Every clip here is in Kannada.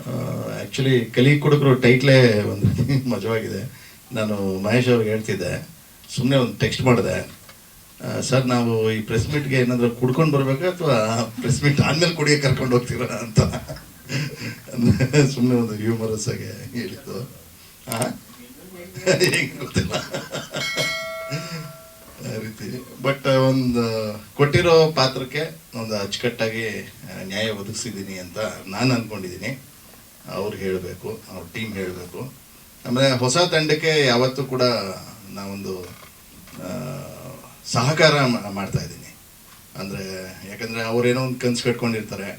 ಆ್ಯಕ್ಚುಲಿ ಕಲಿ ಕುಡುಕರು ಟೈಟ್ಲೇ ಒಂದು ಮಜವಾಗಿದೆ. ನಾನು ಮಹೇಶ್ ಅವ್ರಿಗೆ ಹೇಳ್ತಿದ್ದೆ, ಸುಮ್ಮನೆ ಒಂದು ಟೆಕ್ಸ್ಟ್ ಮಾಡಿದೆ, ಸರ್ ನಾವು ಈ ಪ್ರೆಸ್ ಮೀಟ್ಗೆ ಏನಾದರೂ ಕುಡ್ಕೊಂಡು ಬರಬೇಕಾ ಅಥವಾ ಪ್ರೆಸ್ ಮೀಟ್ ಆದಮೇಲೆ ಕುಡಿಯೋಕೆ ಕರ್ಕೊಂಡು ಹೋಗ್ತೀರಾ ಅಂತ ಸುಮ್ಮನೆ ಒಂದು ಹ್ಯೂಮರಸ್ ಆಗಿ ಹೇಳಿದ್ದು. ಹೇಗೆ ಗೊತ್ತಿಲ್ಲ ಆ ರೀತಿ. ಬಟ್ ಒಂದು ಕೊಟ್ಟಿರೋ ಪಾತ್ರಕ್ಕೆ ಒಂದು ಅಚ್ಚುಕಟ್ಟಾಗಿ ನ್ಯಾಯ ಒದಗಿಸಿದ್ದೀನಿ ಅಂತ ನಾನು ಅಂದ್ಕೊಂಡಿದ್ದೀನಿ. ಅವ್ರು ಹೇಳಬೇಕು, ಅವ್ರ ಟೀಮ್ ಹೇಳಬೇಕು. ಆಮೇಲೆ ಹೊಸ ತಂಡಕ್ಕೆ ಯಾವತ್ತೂ ಕೂಡ ನಾವೊಂದು ಸಹಕಾರ ಮಾಡ್ತಾ ಇದ್ದೀನಿ. ಅಂದರೆ ಯಾಕಂದರೆ ಅವರೇನೋ ಒಂದು ಕನಸು ಕಟ್ಕೊಂಡಿರ್ತಾರೆ.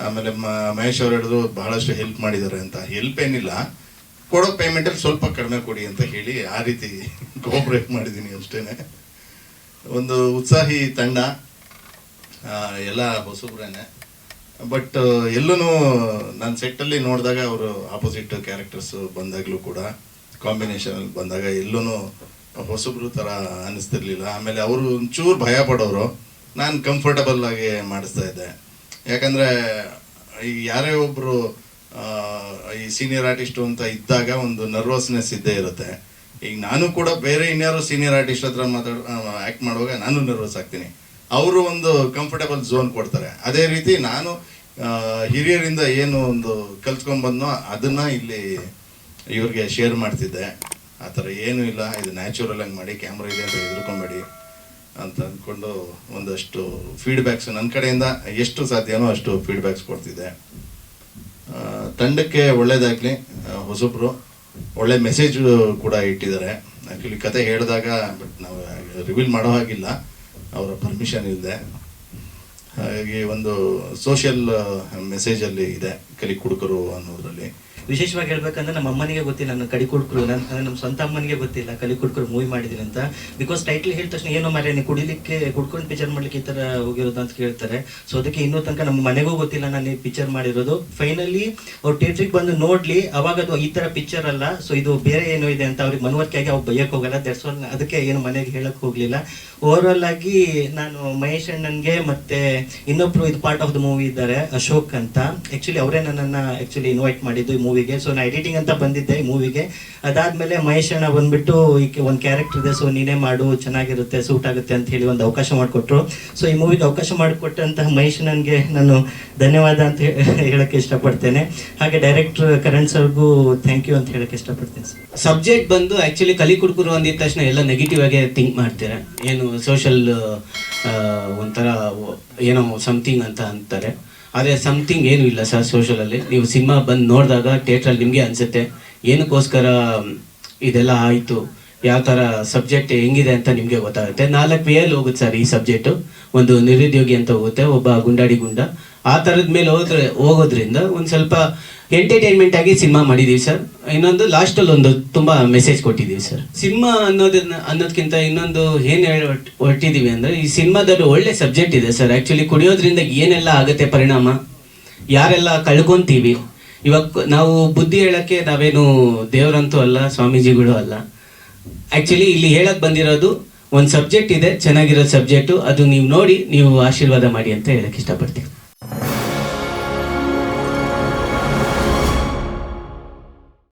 ಆಮೇಲೆ ಮಹೇಶ್ ಅವ್ರು ಹೇಳಿದ್ರು ಬಹಳಷ್ಟು ಹೆಲ್ಪ್ ಮಾಡಿದ್ದಾರೆ ಅಂತ. ಹೆಲ್ಪ್ ಏನಿಲ್ಲ, ಕೊಡೋ ಪೇಮೆಂಟಲ್ಲಿ ಸ್ವಲ್ಪ ಕಡಿಮೆ ಕೊಡಿ ಅಂತ ಹೇಳಿ ಆ ರೀತಿ ಕೋಆಪ್ರೇಟ್ ಮಾಡಿದ್ದೀನಿ ಅಷ್ಟೇ. ಒಂದು ಉತ್ಸಾಹಿ ತಂಡ, ಎಲ್ಲ ಹೊಸಬ್ರೇನೆ. ಬಟ್ ಎಲ್ಲೂ ನಾನು ಸೆಟ್ಟಲ್ಲಿ ನೋಡಿದಾಗ ಅವರು ಆಪೋಸಿಟ್ ಕ್ಯಾರೆಕ್ಟರ್ಸು ಬಂದಾಗಲೂ ಕೂಡ ಕಾಂಬಿನೇಷನಲ್ಲಿ ಬಂದಾಗ ಎಲ್ಲೂ ಹೊಸಬ್ರು ಥರ ಅನ್ನಿಸ್ತಿರ್ಲಿಲ್ಲ. ಆಮೇಲೆ ಅವರು ಒಂಚೂರು ಭಯ ಪಡೋರು, ನಾನು ಕಂಫರ್ಟಬಲ್ ಆಗಿ ಮಾಡಿಸ್ತಾ ಇದ್ದೆ. ಯಾಕಂದರೆ ಈಗ ಯಾರೇ ಒಬ್ಬರು ಈ ಸೀನಿಯರ್ ಆರ್ಟಿಸ್ಟು ಅಂತ ಇದ್ದಾಗ ಒಂದು ನರ್ವಸ್ನೆಸ್ ಇದ್ದೇ ಇರುತ್ತೆ. ಈಗ ನಾನು ಕೂಡ ಬೇರೆ ಇನ್ಯಾರು ಸೀನಿಯರ್ ಆರ್ಟಿಸ್ಟ್ ಹತ್ರ ಆ್ಯಕ್ಟ್ ಮಾಡುವಾಗ ನಾನು ನರ್ವಸ್ ಆಗ್ತೀನಿ. ಅವರು ಒಂದು ಕಂಫರ್ಟಬಲ್ ಝೋನ್ ಕೊಡ್ತಾರೆ. ಅದೇ ರೀತಿ ನಾನು ಹಿರಿಯರಿಂದ ಏನು ಒಂದು ಕಲ್ತ್ಕೊಂಡ್ಬಂದನೋ ಅದನ್ನು ಇಲ್ಲಿ ಇವ್ರಿಗೆ ಶೇರ್ ಮಾಡ್ತಿದ್ದೆ. ಆ ಥರ ಏನೂ ಇಲ್ಲ, ಇದು ನ್ಯಾಚುರಲ್ ಆಗಿ ಮಾಡಿ, ಕ್ಯಾಮ್ರಾ ಇದೆ ಅಂತ ಹೆದರ್ಕೊಂಬೇಡಿ ಅಂತ ಅಂದ್ಕೊಂಡು ಒಂದಷ್ಟು ಫೀಡ್ಬ್ಯಾಕ್ಸ್ ನನ್ನ ಕಡೆಯಿಂದ ಎಷ್ಟು ಸಾಧ್ಯನೋ ಅಷ್ಟು ಫೀಡ್ಬ್ಯಾಕ್ಸ್ ಕೊಡ್ತಿದ್ದೆ. ತಂಡಕ್ಕೆ ಒಳ್ಳೇದಾಗಲಿ. ಹೊಸಬ್ರು ಒಳ್ಳೆ ಮೆಸೇಜ್ ಕೂಡ ಇಟ್ಟಿದ್ದಾರೆ. ಆ್ಯಕ್ಚುಲಿ ಕತೆ ಹೇಳಿದಾಗ ಬಟ್ ನಾವು ರಿವೀಲ್ ಮಾಡೋ ಹಾಗಿಲ್ಲ, ಅವರ ಪರ್ಮಿಷನ್ ಇಲ್ಲದೆ. ಹಾಗಾಗಿ ಒಂದು ಸೋಷಿಯಲ್ ಮೆಸೇಜಲ್ಲಿ ಇದೆ ಕಲಿ ಕುಡುಕರು ಅನ್ನೋದ್ರಲ್ಲಿ. ವಿಶೇಷವಾಗಿ ಹೇಳ್ಬೇಕಂದ್ರೆ ನಮ್ಮ ಅಮ್ಮನಿಗೆ ಗೊತ್ತಿಲ್ಲ ನನ್ನ ಕಲಿ ಕುಡುಕರು, ನಮ್ಮ ಸ್ವಂತ ಅಮ್ಮನಿಗೆ ಗೊತ್ತಿಲ್ಲ ಕಲಿ ಕುಡುಕರು ಮೂವಿ ಮಾಡಿದ್ದೀನಿ ಅಂತ. ಬಿಕಾಸ್ ಟೈಟ್ಲ್ ಹೇಳಿದ ತಕ್ಷಣ ಏನೋ ಮರೆ ನೀವು ಕುಡಿಲಿಕ್ಕೆ ಕುಡ್ಕೊಂಡು ಪಿಕ್ಚರ್ ಮಾಡ್ಲಿಕ್ಕೆ ಈ ಥರ ಹೋಗಿರೋದು ಅಂತ ಕೇಳ್ತಾರೆ. ಸೊ ಅದಕ್ಕೆ ಇನ್ನೂ ತನಕ ನಮ್ಮ ಮನೆಗೂ ಗೊತ್ತಿಲ್ಲ ನಾನು ಈ ಪಿಕ್ಚರ್ ಮಾಡಿರೋದು. ಫೈನಲಿ ಅವ್ರು ಥಿಯೇಟ್ರಿಗೆ ಬಂದು ನೋಡಲಿ, ಅವಾಗ ಅದು ಈ ಥರ ಪಿಕ್ಚರ್ ಅಲ್ಲ, ಸೊ ಇದು ಬೇರೆ ಏನೋ ಇದೆ ಅಂತ ಅವ್ರಿಗೆ ಮನವರಿಕೆಯಾಗಿ ಅವ್ರು ಬೈಯಕ್ಕೆ ಹೋಗಲ್ಲ. ದಟ್ಸ್ ಒನ್, ಅದಕ್ಕೆ ಏನು ಮನೆಗೆ ಹೇಳಕ್ಕೆ ಹೋಗಲಿಲ್ಲ. ಓವರಾಲ್ ಆಗಿ ನಾನು ಮಹೇಶ್ ಅಣ್ಣನ್ಗೆ ಮತ್ತೆ ಇನ್ನೊಬ್ರು ಇದು ಪಾರ್ಟ್ ಆಫ್ ದ ಮೂವಿ ಇದ್ದಾರೆ ಅಶೋಕ್ ಅಂತ. ಆ್ಯಕ್ಚುಲಿ ಅವರೇ ನನ್ನನ್ನು ಇನ್ವೈಟ್ ಮಾಡಿದ್ದು ಈ ಮೂವಿಗೆ. ಸೊ ನಾ ಎಡಿಟಿಂಗ್ ಅಂತ ಬಂದಿದ್ದೆ ಈ ಮೂವಿಗೆ. ಅದಾದಮೇಲೆ ಮಹೇಶ್ ಅಣ್ಣ ಬಂದ್ಬಿಟ್ಟು ಈಗ ಒಂದು ಕ್ಯಾರೆಕ್ಟರ್ ಇದೆ, ಸೊ ನೀನೇ ಮಾಡು, ಚೆನ್ನಾಗಿರುತ್ತೆ, ಸೂಟ್ ಆಗುತ್ತೆ ಅಂತ ಹೇಳಿ ಒಂದು ಅವಕಾಶ ಮಾಡಿಕೊಟ್ರು. ಸೊ ಈ ಮೂವಿಗೆ ಅವಕಾಶ ಮಾಡಿಕೊಟ್ಟಂತಹ ಮಹೇಶ್ ಅಣ್ಣನ್ಗೆ ನಾನು ಧನ್ಯವಾದ ಅಂತ ಹೇಳಕ್ಕೆ ಇಷ್ಟಪಡ್ತೇನೆ. ಹಾಗೆ ಡೈರೆಕ್ಟರ್ ಕರಣ್ ಸರ್ಗೂ ಥ್ಯಾಂಕ್ ಯು ಅಂತ ಹೇಳಕ್ಕೆ ಇಷ್ಟಪಡ್ತೇನೆ. ಸಬ್ಜೆಕ್ಟ್ ಬಂದು ಆ್ಯಕ್ಚುಲಿ ಕಲಿ ಕುಡುಕರು ಅಂದಿದ ತಕ್ಷಣ ಎಲ್ಲ ನೆಗೆಟಿವ್ ಆಗಿ ಥಿಂಕ್ ಮಾಡ್ತಾರೆ. ಏನು ಸೋಷಲ್ ಒಂಥರ ಏನೋ ಸಮಥಿಂಗ್ ಅಂತ ಅಂತಾರೆ. ಆದರೆ ಸಮಥಿಂಗ್ ಏನೂ ಇಲ್ಲ ಸರ್ ಸೋಷಲಲ್ಲಿ. ನೀವು ಸಿನಿಮಾ ಬಂದು ನೋಡಿದಾಗ ಥಿಯೇಟ್ರಲ್ಲಿ ನಿಮಗೆ ಅನಿಸುತ್ತೆ ಏನಕ್ಕೋಸ್ಕರ ಇದೆಲ್ಲ ಆಯಿತು, ಯಾವ ಥರ ಸಬ್ಜೆಕ್ಟ್ ಹೆಂಗಿದೆ ಅಂತ ನಿಮಗೆ ಗೊತ್ತಾಗುತ್ತೆ. 4 ವೇಯಲ್ಲಿ ಹೋಗುತ್ತೆ ಸರ್ ಈ ಸಬ್ಜೆಕ್ಟು. ಒಂದು ನಿರುದ್ಯೋಗಿ ಅಂತ ಹೋಗುತ್ತೆ, ಒಬ್ಬ ಗುಂಡಾಡಿ ಗುಂಡ, ಆ ಥರದ ಮೇಲೆ ಹೋಗೋದ್ರಿಂದ ಒಂದು ಸ್ವಲ್ಪ ಎಂಟರ್ಟೈನ್ಮೆಂಟ್ ಆಗಿ ಸಿನಿಮಾ ಮಾಡಿದ್ದೀವಿ ಸರ್. ಇನ್ನೊಂದು ಲಾಸ್ಟಲ್ಲಿ ಒಂದು ತುಂಬ ಮೆಸೇಜ್ ಕೊಟ್ಟಿದ್ದೀವಿ ಸರ್. ಸಿನಿಮಾ ಅನ್ನೋದಕ್ಕಿಂತ ಇನ್ನೊಂದು ಏನು ಹೊರಟಿದ್ದೀವಿ ಅಂದರೆ, ಈ ಸಿನಿಮಾದಲ್ಲಿ ಒಳ್ಳೆ ಸಬ್ಜೆಕ್ಟ್ ಇದೆ ಸರ್. ಆ್ಯಕ್ಚುಲಿ ಕುಡಿಯೋದ್ರಿಂದ ಏನೆಲ್ಲ ಆಗುತ್ತೆ ಪರಿಣಾಮ, ಯಾರೆಲ್ಲ ಕಳ್ಕೊತೀವಿ. ಇವಾಗ ನಾವು ಬುದ್ಧಿ ಹೇಳೋಕ್ಕೆ ನಾವೇನು ದೇವರಂತೂ ಅಲ್ಲ, ಸ್ವಾಮೀಜಿಗಳು ಅಲ್ಲ. ಆ್ಯಕ್ಚುಲಿ ಇಲ್ಲಿ ಹೇಳಕ್ಕೆ ಬಂದಿರೋದು ಒಂದು ಸಬ್ಜೆಕ್ಟ್ ಇದೆ, ಚೆನ್ನಾಗಿರೋ ಸಬ್ಜೆಕ್ಟು. ಅದು ನೀವು ನೋಡಿ ನೀವು ಆಶೀರ್ವಾದ ಮಾಡಿ ಅಂತ ಹೇಳಕ್ಕೆ ಇಷ್ಟಪಡ್ತೀವಿ.